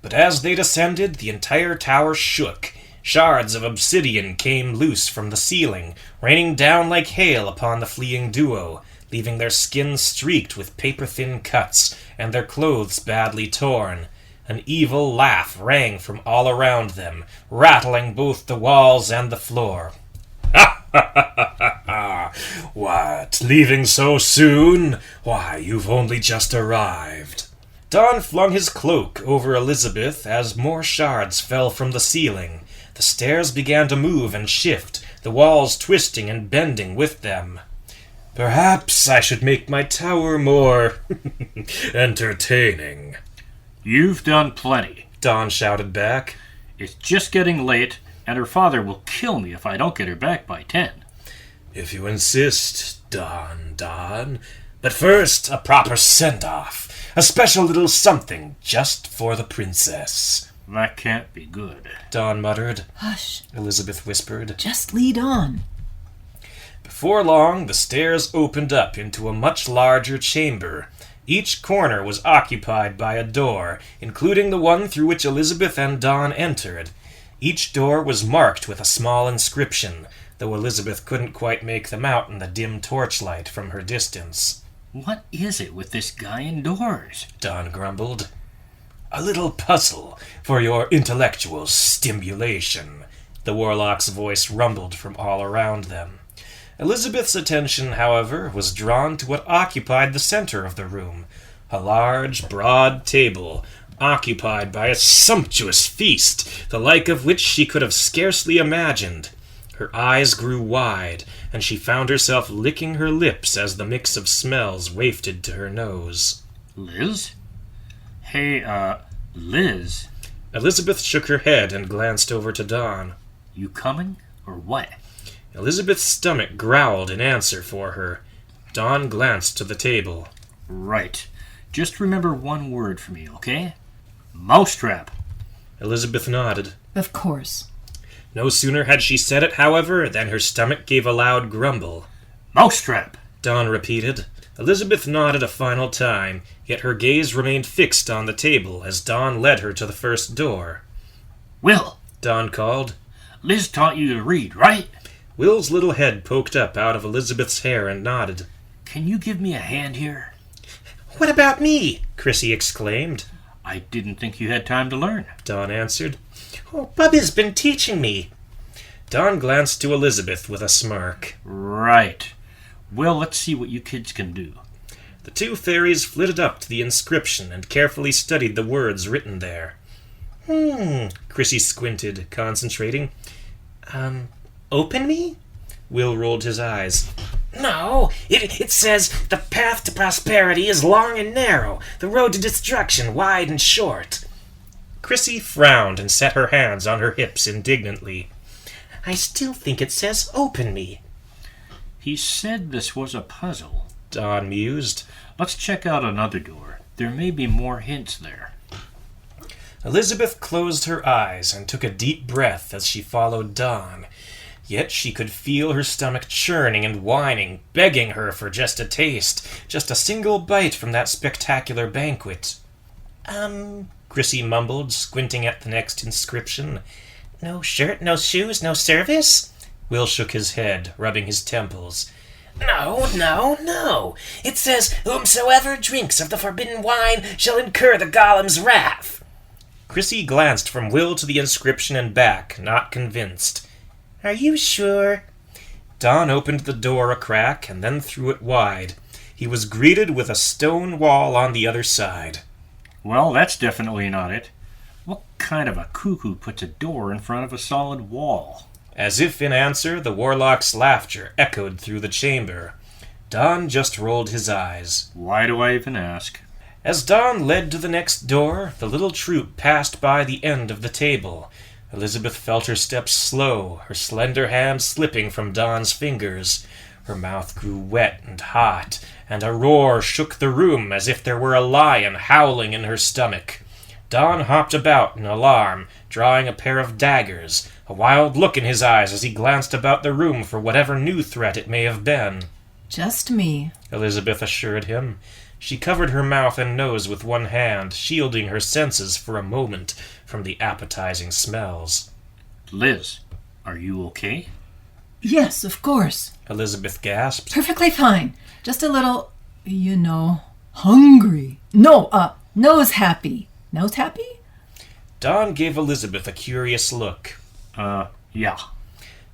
But as they descended, the entire tower shook. Shards of obsidian came loose from the ceiling, raining down like hail upon the fleeing duo, leaving their skins streaked with paper-thin cuts and their clothes badly torn. An evil laugh rang from all around them, rattling both the walls and the floor. "Ha ha ha ha ha! What, leaving so soon? Why, you've only just arrived." Don flung his cloak over Elizabeth as more shards fell from the ceiling. The stairs began to move and shift, the walls twisting and bending with them. "Perhaps I should make my tower more entertaining." You've done plenty, Don shouted back. It's just getting late, and her father will kill me if I don't get her back by 10. "If you insist, Don. But first, a proper send-off. A special little something just for the princess." That can't be good. Don muttered. Hush. Elizabeth whispered. Just lead on. Before long, the stairs opened up into a much larger chamber. Each corner was occupied by a door, including the one through which Elizabeth and Don entered. Each door was marked with a small inscription, though Elizabeth couldn't quite make them out in the dim torchlight from her distance. What is it with this guy indoors? Don grumbled. A little puzzle for your intellectual stimulation, the warlock's voice rumbled from all around them. Elizabeth's attention, however, was drawn to what occupied the center of the room, a large, broad table, occupied by a sumptuous feast, the like of which she could have scarcely imagined. Her eyes grew wide, and she found herself licking her lips as the mix of smells wafted to her nose. Liz? Hey, Liz. Elizabeth shook her head and glanced over to Dawn. You coming, or what? Elizabeth's stomach growled in answer for her. Dawn glanced to the table. Right. Just remember one word for me, okay? Mousetrap. Elizabeth nodded. Of course. No sooner had she said it, however, than her stomach gave a loud grumble. Mousetrap. Dawn repeated. Elizabeth nodded a final time, yet her gaze remained fixed on the table as Dawn led her to the first door. Will. Dawn called. Liz taught you to read, right? Will's little head poked up out of Elizabeth's hair and nodded. Can you give me a hand here? What about me? Chrissy exclaimed. I didn't think you had time to learn, Dawn answered. Oh, Bubby's been teaching me. Dawn glanced to Elizabeth with a smirk. Right. Well, let's see what you kids can do. The two fairies flitted up to the inscription and carefully studied the words written there. Chrissy squinted, concentrating. Open me? Will rolled his eyes. No, it says, the path to prosperity is long and narrow, the road to destruction wide and short. Chrissy frowned and set her hands on her hips indignantly. I still think it says open me. He said this was a puzzle, Dawn mused. Let's check out another door. There may be more hints there. Elizabeth closed her eyes and took a deep breath as she followed Dawn. Yet she could feel her stomach churning and whining, begging her for just a taste, just a single bite from that spectacular banquet. Chrissy mumbled, squinting at the next inscription. No shirt, no shoes, no service? Will shook his head, rubbing his temples. No. It says, whomsoever drinks of the forbidden wine shall incur the golem's wrath. Chrissy glanced from Will to the inscription and back, not convinced. Are you sure? Dawn opened the door a crack and then threw it wide. He was greeted with a stone wall on the other side. Well, that's definitely not it. What kind of a cuckoo puts a door in front of a solid wall? As if in answer, the warlock's laughter echoed through the chamber. Dawn just rolled his eyes. Why do I even ask? As Dawn led to the next door, the little troop passed by the end of the table. Elizabeth felt her steps slow, her slender hand slipping from Dawn's fingers. Her mouth grew wet and hot, and a roar shook the room as if there were a lion howling in her stomach. Dawn hopped about in alarm, drawing a pair of daggers, a wild look in his eyes as he glanced about the room for whatever new threat it may have been. Just me, Elizabeth assured him. She covered her mouth and nose with one hand, shielding her senses for a moment from the appetizing smells. Liz, are you okay? Yes, of course. Elizabeth gasped. Perfectly fine. Just a little, hungry. No, nose happy. Nose happy? Dawn gave Elizabeth a curious look. Yeah.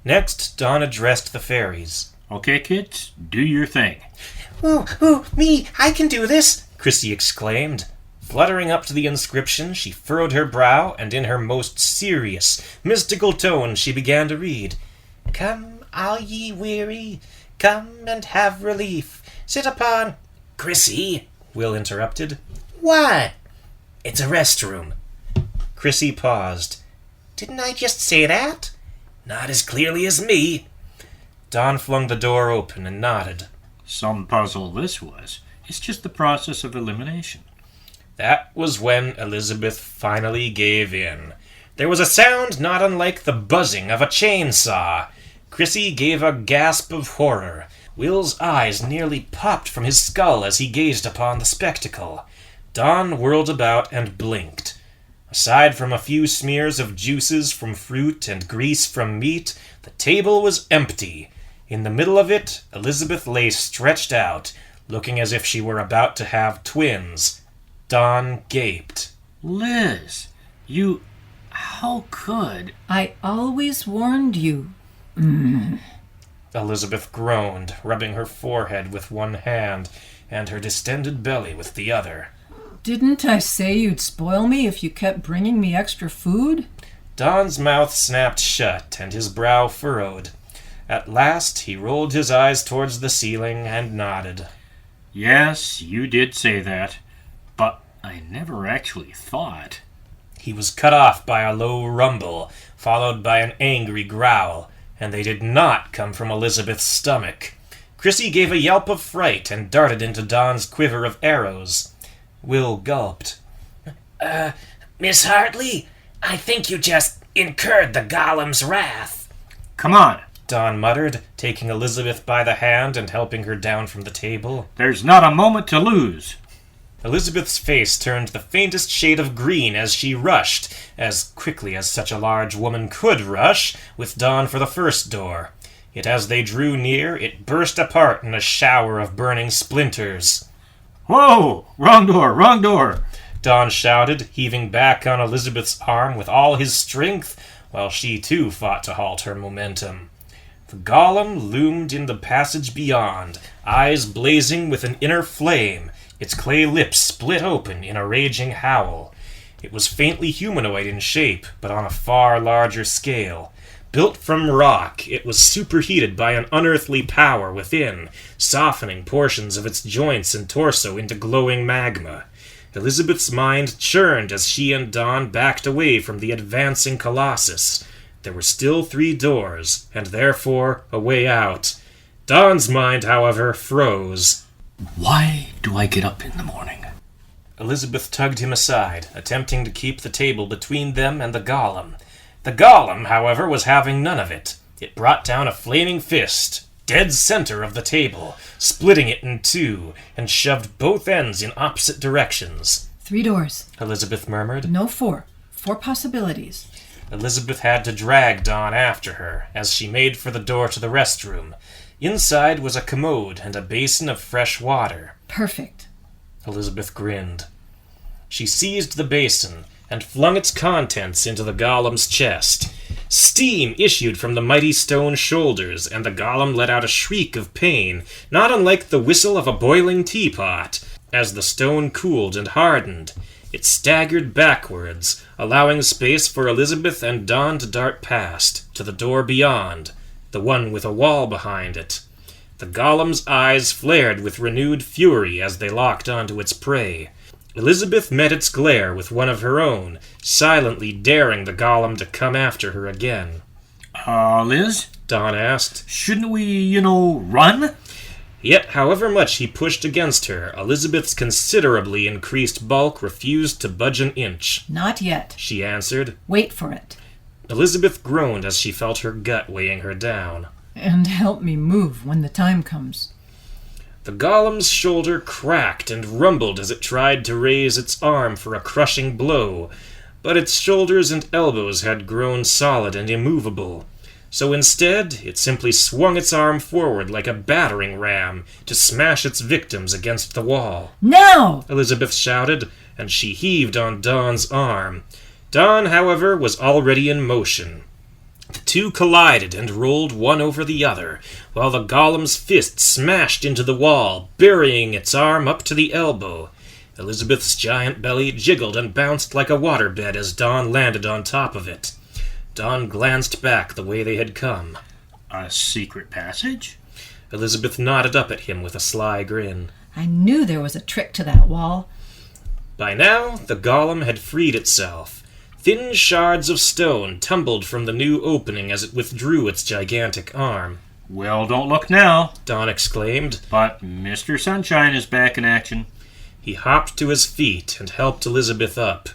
Next, Dawn addressed the fairies. Okay, kids, do your thing. Me, I can do this, Chrissy exclaimed. Fluttering up to the inscription, she furrowed her brow, and in her most serious, mystical tone she began to read. Come, all ye weary, come and have relief. Sit upon... Chrissy, Will interrupted. What? It's a restroom. Chrissy paused. Didn't I just say that? Not as clearly as me. Dawn flung the door open and nodded. Some puzzle this was. It's just the process of elimination. That was when Elizabeth finally gave in. There was a sound not unlike the buzzing of a chainsaw. Chrissy gave a gasp of horror. Will's eyes nearly popped from his skull as he gazed upon the spectacle. Dawn whirled about and blinked. Aside from a few smears of juices from fruit and grease from meat, the table was empty. In the middle of it, Elizabeth lay stretched out, looking as if she were about to have twins. Dawn gaped. Liz, how could? I always warned you. Elizabeth groaned, rubbing her forehead with one hand and her distended belly with the other. Didn't I say you'd spoil me if you kept bringing me extra food? Don's mouth snapped shut and his brow furrowed. At last he rolled his eyes towards the ceiling and nodded. Yes, you did say that, but I never actually thought. He was cut off by a low rumble, followed by an angry growl, and they did not come from Elizabeth's stomach. Chrissy gave a yelp of fright and darted into Don's quiver of arrows. Wil gulped. Miss Hartley, I think you just incurred the golem's wrath. Come on. Don muttered, taking Elizabeth by the hand and helping her down from the table. There's not a moment to lose. Elizabeth's face turned the faintest shade of green as she rushed, as quickly as such a large woman could rush, with Don for the first door. Yet as they drew near, it burst apart in a shower of burning splinters. Whoa! Wrong door! Don shouted, heaving back on Elizabeth's arm with all his strength, while she too fought to halt her momentum. The golem loomed in the passage beyond, eyes blazing with an inner flame, its clay lips split open in a raging howl. It was faintly humanoid in shape, but on a far larger scale. Built from rock, it was superheated by an unearthly power within, softening portions of its joints and torso into glowing magma. Elizabeth's mind churned as she and Don backed away from the advancing colossus. There were still 3 doors, and therefore a way out. Don's mind, however, froze. Why do I get up in the morning? Elizabeth tugged him aside, attempting to keep the table between them and the golem. The golem, however, was having none of it. It brought down a flaming fist, dead center of the table, splitting it in 2, and shoved both ends in opposite directions. 3 doors. Elizabeth murmured. No 4. 4 possibilities. Elizabeth had to drag Don after her, as she made for the door to the restroom. Inside was a commode and a basin of fresh water. Perfect. Elizabeth grinned. She seized the basin and flung its contents into the golem's chest. Steam issued from the mighty stone shoulders, and the golem let out a shriek of pain, not unlike the whistle of a boiling teapot. As the stone cooled and hardened, it staggered backwards, allowing space for Elizabeth and Don to dart past, to the door beyond, the one with a wall behind it. The golem's eyes flared with renewed fury as they locked onto its prey. Elizabeth met its glare with one of her own, silently daring the golem to come after her again. Liz? Don asked. Shouldn't we, run? Yet, however much he pushed against her, Elizabeth's considerably increased bulk refused to budge an inch. Not yet. She answered. Wait for it. Elizabeth groaned as she felt her gut weighing her down. And help me move when the time comes. The golem's shoulder cracked and rumbled as it tried to raise its arm for a crushing blow, but its shoulders and elbows had grown solid and immovable. So instead, it simply swung its arm forward like a battering ram to smash its victims against the wall. Now! Elizabeth shouted, and she heaved on Don's arm. Don, however, was already in motion. The 2 collided and rolled one over the other, while the golem's fist smashed into the wall, burying its arm up to the elbow. Elizabeth's giant belly jiggled and bounced like a waterbed as Don landed on top of it. Don glanced back the way they had come. A secret passage? Elizabeth nodded up at him with a sly grin. I knew there was a trick to that wall. By now, the golem had freed itself. Thin shards of stone tumbled from the new opening as it withdrew its gigantic arm. Well, don't look now, Don exclaimed. But Mr. Sunshine is back in action. He hopped to his feet and helped Elizabeth up.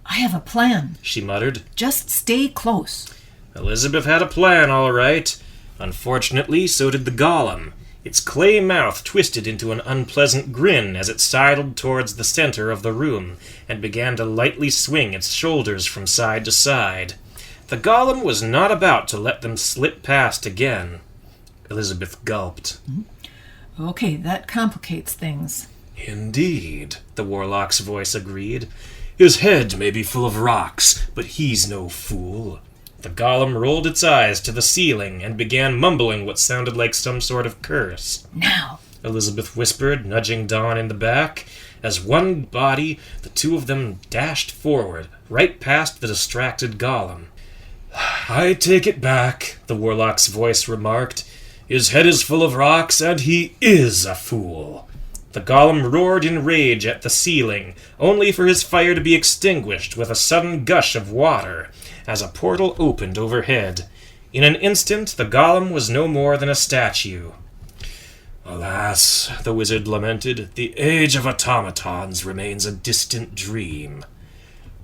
I have a plan. She muttered. Just stay close. Elizabeth had a plan, all right. Unfortunately, so did the golem. Its clay mouth twisted into an unpleasant grin as it sidled towards the center of the room and began to lightly swing its shoulders from side to side. The golem was not about to let them slip past again. Elizabeth gulped. Okay, that complicates things. Indeed, the warlock's voice agreed. His head may be full of rocks, but he's no fool." The golem rolled its eyes to the ceiling and began mumbling what sounded like some sort of curse. "Now," Elizabeth whispered, nudging Dawn in the back. As one body, the two of them dashed forward, right past the distracted golem. "I take it back," the warlock's voice remarked. "His head is full of rocks, and he is a fool." The golem roared in rage at the ceiling, only for his fire to be extinguished with a sudden gush of water, as a portal opened overhead. In an instant, the golem was no more than a statue. "Alas," the wizard lamented, "the age of automatons remains a distant dream."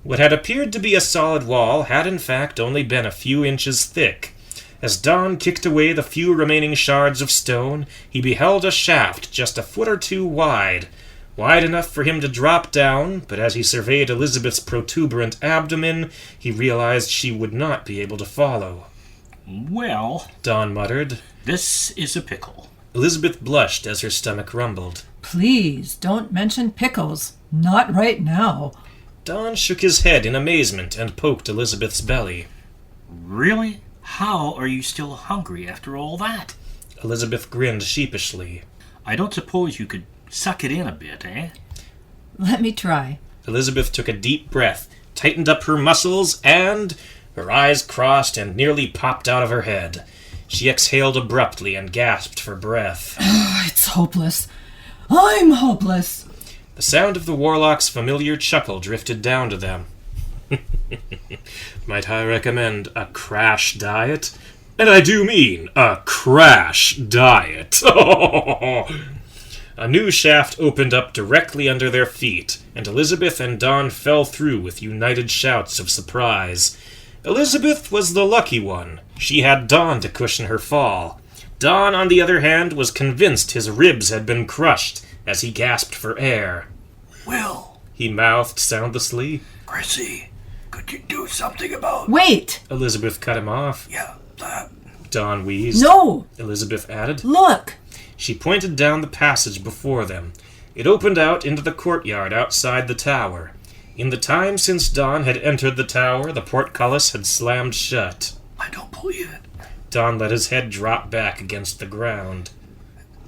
What had appeared to be a solid wall had in fact only been a few inches thick. As Don kicked away the few remaining shards of stone, he beheld a shaft just a foot or two wide enough for him to drop down, but as he surveyed Elizabeth's protuberant abdomen, he realized she would not be able to follow. "Well," Don muttered. "this is a pickle." Elizabeth blushed as her stomach rumbled. "Please don't mention pickles. Not right now." Don shook his head in amazement and poked Elizabeth's belly. "Really? How are you still hungry after all that?" Elizabeth grinned sheepishly. "I don't suppose you could suck it in a bit, eh?" "Let me try." Elizabeth took a deep breath, tightened up her muscles, and her eyes crossed and nearly popped out of her head. She exhaled abruptly and gasped for breath. "It's hopeless. I'm hopeless." The sound of the warlock's familiar chuckle drifted down to them. "Might I recommend a crash diet? And I do mean a crash diet." A new shaft opened up directly under their feet, and Elizabeth and Dawn fell through with united shouts of surprise. Elizabeth was the lucky one. She had Dawn to cushion her fall. Dawn, on the other hand, was convinced his ribs had been crushed as he gasped for air. "Will," he mouthed soundlessly. "Chrissy, could you do something about..." "Wait!" Elizabeth cut him off. "Yeah, that..." Dawn wheezed. "No! Elizabeth added. Look!" She pointed down the passage before them. It opened out into the courtyard outside the tower. In the time since Dawn had entered the tower, the portcullis had slammed shut. "I don't believe it. Dawn let his head drop back against the ground.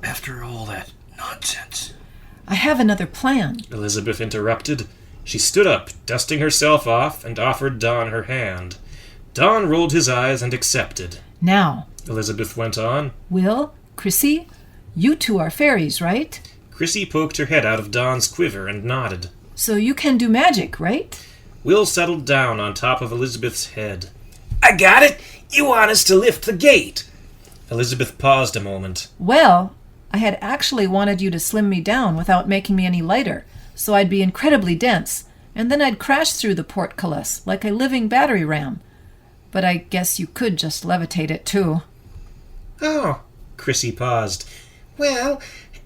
After all that nonsense..." "I have another plan." Elizabeth interrupted. She stood up, dusting herself off, and offered Dawn her hand. Dawn rolled his eyes and accepted. "Now, Elizabeth went on. Wil, Chrissy, you two are fairies, right? Chrissy poked her head out of Dawn's quiver and nodded. So you can do magic, right?" Wil settled down on top of Elizabeth's head. I got it. You want us to lift the gate. Elizabeth paused a moment. "Well, I had actually wanted you to slim me down without making me any lighter, so I'd be incredibly dense, and then I'd crash through the portcullis like a living battery ram. But I guess you could just levitate it, too." "Oh," Chrissy paused. Well,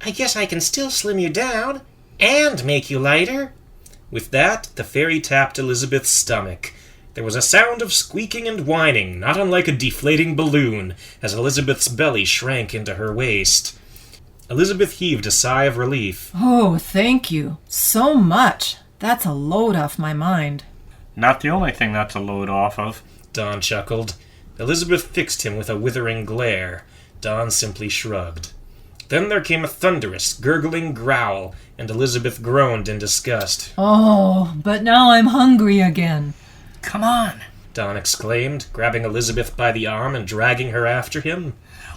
I guess I can still slim you down and make you lighter." With that, the fairy tapped Elizabeth's stomach. There was a sound of squeaking and whining, not unlike a deflating balloon, as Elizabeth's belly shrank into her waist. Elizabeth heaved a sigh of relief. "Oh, thank you. So much. That's a load off my mind." "Not the only thing that's a load off of." Dawn chuckled. Elizabeth fixed him with a withering glare. Dawn simply shrugged. Then there came a thunderous, gurgling growl, and Elizabeth groaned in disgust. "Oh, but now I'm hungry again." "Come on," Dawn exclaimed, grabbing Elizabeth by the arm and dragging her after him.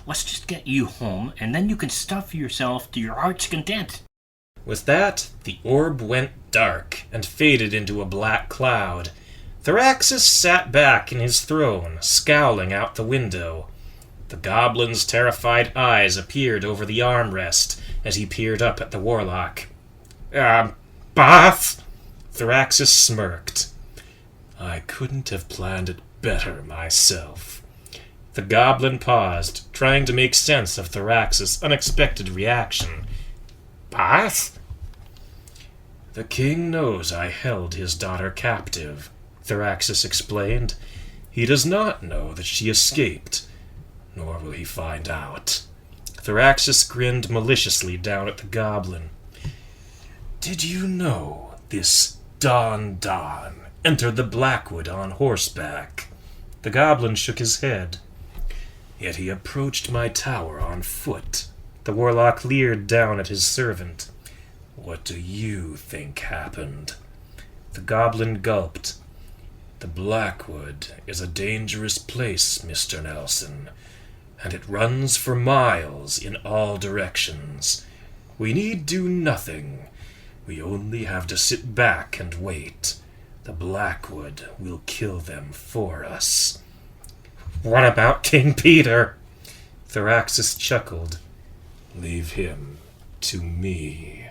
"let's just get you home, and then you can stuff yourself to your heart's content." With that, the orb went dark and faded into a black cloud. Thraxus sat back in his throne, scowling out the window. The goblin's terrified eyes appeared over the armrest as he peered up at the warlock. Boss? Thraxus smirked. "I couldn't have planned it better myself." The goblin paused, trying to make sense of Thraxus' unexpected reaction. "Boss?" "The king knows I held his daughter captive," Thraxus explained. "He does not know that she escaped, nor will he find out." Thraxus grinned maliciously down at the goblin. "Did you know this Dawn, entered the Blackwood on horseback. The goblin shook his head. Yet he approached my tower on foot. The warlock leered down at his servant. What do you think happened? The goblin gulped. The Blackwood is a dangerous place, Mr. Nelson, and it runs for miles in all directions. We need do nothing. We only have to sit back and wait. The Blackwood will kill them for us. What about King Peter? Thraxus chuckled. Leave him to me.